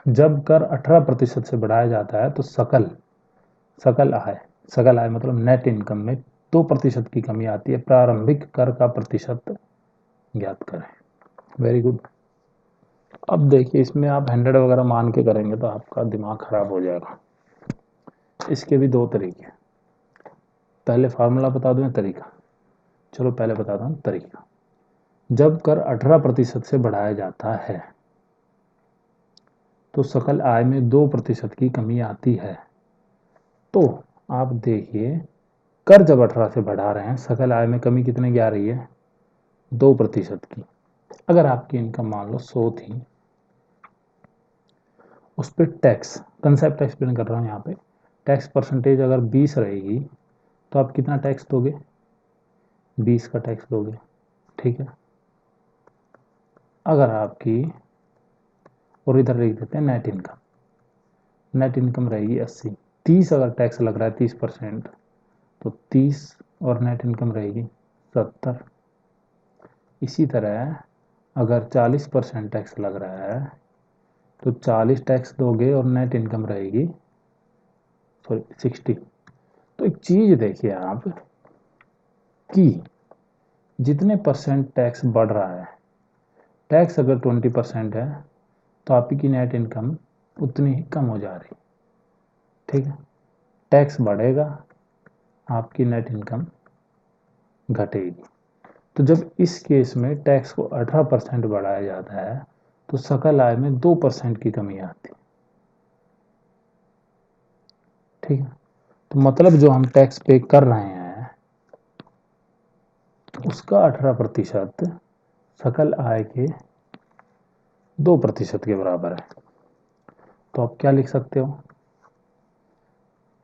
जब कर 18% से बढ़ाया जाता है तो सकल आय मतलब नेट इनकम में 2% की कमी आती है। प्रारंभिक कर का प्रतिशत ज्ञात करें। Very good. अब देखिए, इसमें आप 100 वगैरह मान के करेंगे तो आपका दिमाग खराब हो जाएगा। इसके भी दो तरीके। पहले फार्मूला बता दूं या तरीका? चलो पहले बताता हूँ तरीका। जब कर 18% से बढ़ाया जाता है तो सकल आय में 2% की कमी आती है। तो आप देखिए, कर जब 18 से बढ़ा रहे हैं, सकल आय में कमी कितने की आ रही है? 2% की। अगर आपकी इनकम मान लो 100 थी, उस पर टैक्स, कंसेप्ट एक्सप्लेन कर रहा हूँ यहाँ पे, टैक्स परसेंटेज अगर 20 रहेगी तो आप कितना टैक्स दोगे? 20 का टैक्स दोगे। ठीक है। अगर आपकी, और इधर लिख देते हैं नेट इनकम रहेगी 80, 30 अगर टैक्स लग रहा है 30%, तो 30 और नेट इनकम रहेगी 70। इसी तरह अगर 40% टैक्स लग रहा है तो 40 टैक्स दोगे और नेट इनकम रहेगी 60। तो एक चीज देखिए आप कि जितने परसेंट टैक्स बढ़ रहा है, टैक्स अगर 20% है तो आपकी नेट इनकम उतनी ही कम हो जा रही। ठीक है। टैक्स बढ़ेगा, आपकी नेट इनकम घटेगी। तो जब इस केस में टैक्स को 18% बढ़ाया जाता है तो सकल आय में 2% की कमी आती है। ठीक है। तो मतलब जो हम टैक्स पे कर रहे हैं उसका 18% सकल आय के 2% के बराबर है। तो आप क्या लिख सकते हो?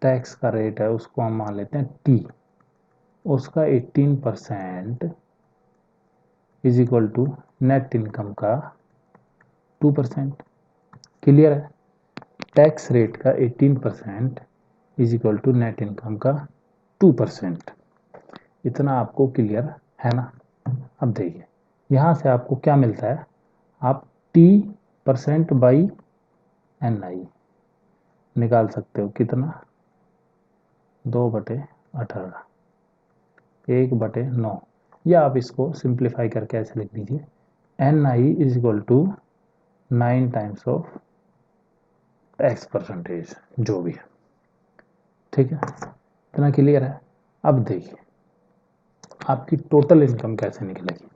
टैक्स का रेट है उसको हम मान लेते हैं टी, उसका 18% is equal to net income का 2%। क्लियर है? टैक्स रेट का 18% is equal to net income का 2%। इतना आपको क्लियर है ना? अब देखिए, यहाँ से आपको क्या मिलता है? आप टी परसेंट बाई एन आई निकाल सकते हो। कितना? 2/18, 1/9। या आप इसको सिंप्लीफाई करके ऐसे लिख दीजिए, N I is equal to 9 times of tax percentage, जो भी है। ठीक है, इतना क्लियर है? अब देखिए, आपकी टोटल इनकम कैसे निकलेगी?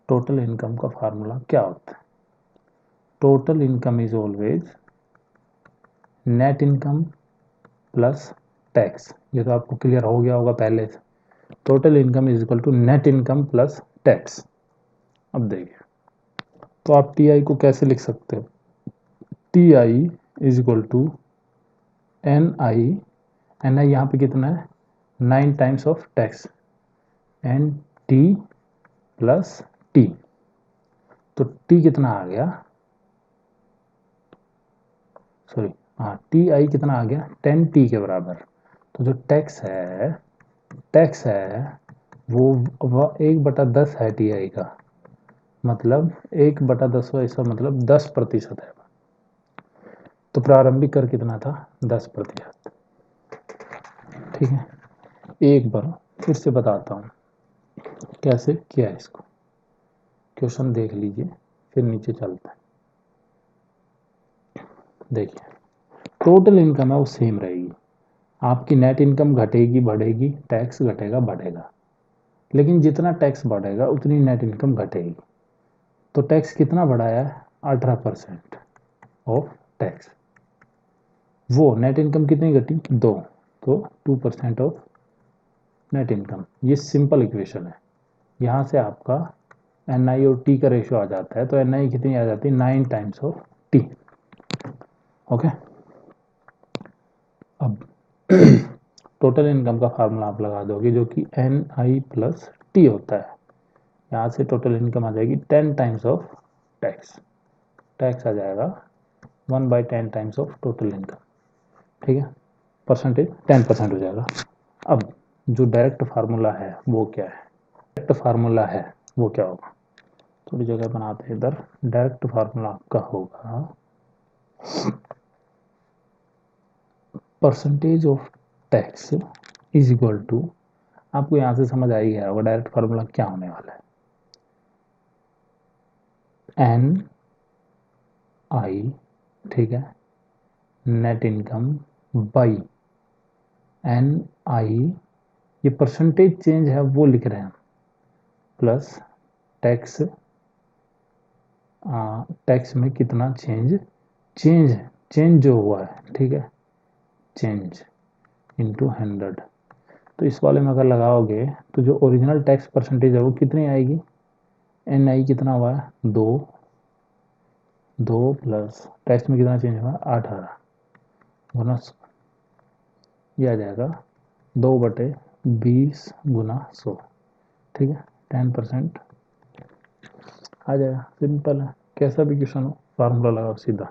टोटल इनकम का फार्मूला क्या होता है? Total income is always net income plus tax. ये तो आपको क्लियर हो गया होगा पहले से। Total income is equal to net income plus tax. अब देखिए, तो आप टी आई को कैसे लिख सकते हो? T I is equal to N I यहाँ पे कितना है? 9 times of tax, N T plus T. तो टी कितना आ गया? सॉरी, हाँ, टी आई कितना आ गया? 10t के बराबर। तो जो टैक्स है वो 1/10 है टी आई का, मतलब 1/10 इसका मतलब 10% है। तो प्रारंभिक कर कितना था? 10%। ठीक है। एक बार फिर से बताता हूँ कैसे किया है इसको। क्वेश्चन देख लीजिए, फिर नीचे चलते हैं। देखिए, टोटल इनकम है वो सेम रहेगी, आपकी नेट इनकम घटेगी बढ़ेगी, टैक्स घटेगा बढ़ेगा, लेकिन जितना टैक्स बढ़ेगा उतनी नेट इनकम घटेगी। तो टैक्स कितना बढ़ाया है? 18% ऑफ टैक्स। वो नेट इनकम कितनी घटी? 2, तो 2% ऑफ नेट इनकम। ये सिंपल इक्वेशन है। यहाँ से आपका एन आई और टी का रेशियो आ जाता है। तो एन आई कितनी आ जाती है? 9 टाइम्स ऑफ टी। ओके। अब टोटल इनकम का फार्मूला आप लगा दोगे जो कि एन आई प्लस टी होता है। यहाँ से टोटल इनकम आ जाएगी 10 टाइम्स ऑफ टैक्स। टैक्स आ जाएगा 1/10 टाइम्स ऑफ टोटल इनकम। ठीक है, परसेंटेज 10% हो जाएगा। अब जो डायरेक्ट फार्मूला है वो क्या है? डायरेक्ट फार्मूला है वो क्या होगा? थोड़ी जगह बनाते हैं इधर। डायरेक्ट फार्मूला आपका होगा percentage of tax is equal to, आपको यहाँ से समझ आ ही गया होगा डायरेक्ट फार्मूला क्या होने वाला है, एन आई, ठीक है, नेट इनकम बाई एन आई, ये परसेंटेज चेंज है वो लिख रहे हैं, प्लस टैक्स, टैक्स में कितना चेंज जो हुआ है, ठीक है, चेंज इंटू 100। तो इस वाले में अगर लगाओगे तो जो ओरिजिनल टैक्स परसेंटेज है वो कितनी आएगी, एन आई कितना हुआ है, 2, 2 प्लस टैक्स में कितना चेंज हुआ, 18 गुना 100, ये आ जाएगा 2/20 गुना 100, ठीक है, 10% आ जाएगा। सिंपल है, कैसा भी क्वेश्चन हो फार्मूला लगाओ सीधा।